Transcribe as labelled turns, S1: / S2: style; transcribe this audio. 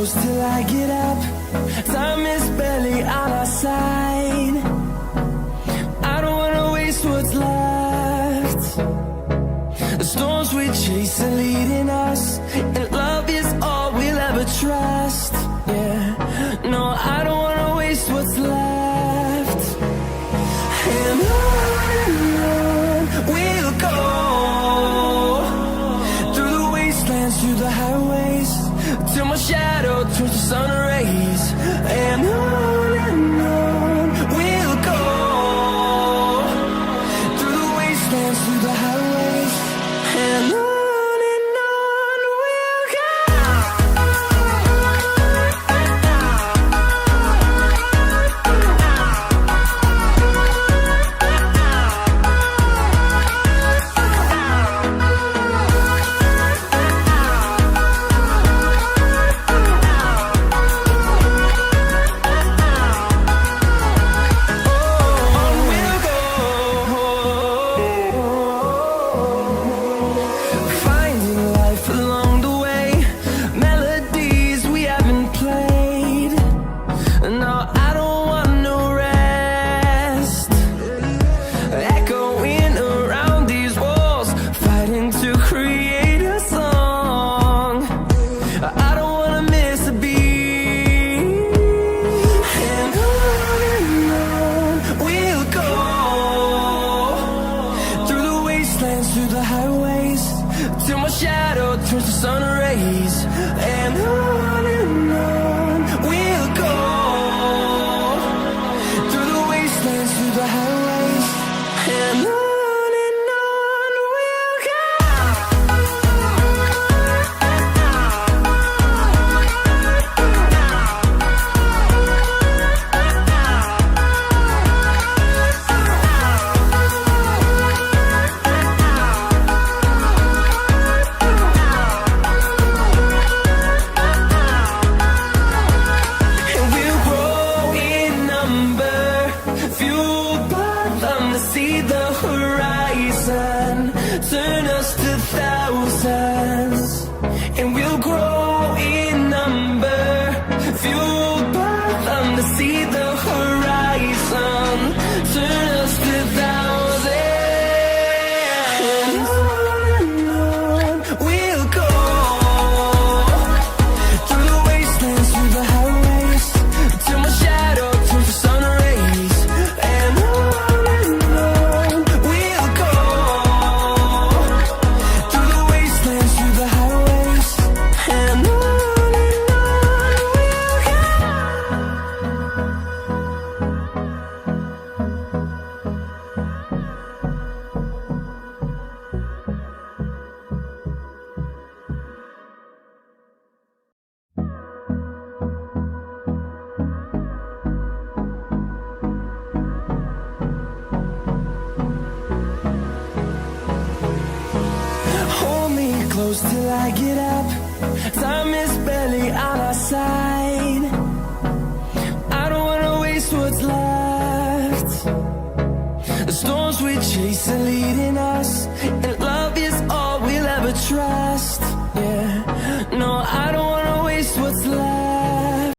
S1: close till I get up. Time is barely on our side. I don't wanna waste what's left. The storms we chase are leading us, and love is all we'll ever trust. Yeah, no, I don't wanna waste what's left. And on we'll go, through the wastelands, through the highways, till my shadow turns to sun rays. And on we'll go, through the wastelands, through the highways, and on we'll go. Through the highways, till my shadow turns to sun rays. And on we'll go, through the wastelands, through the highways, and on we'll go. Turn us to thousands, and we'll grow in number, fueled by them to see the horizon. Turn us to thousands, and on we'll go, through the wastelands, through the highways, till my shadow turns to sun rays. And on we'll go, through the wastelands, through the highways, and on we'll go. Hold me close till I get up. Time is barely on our side. I don't wanna waste what's left. The storms we chase are leading us, and love is all we'll ever trust. Yeah, no, I don't wanna waste what's left.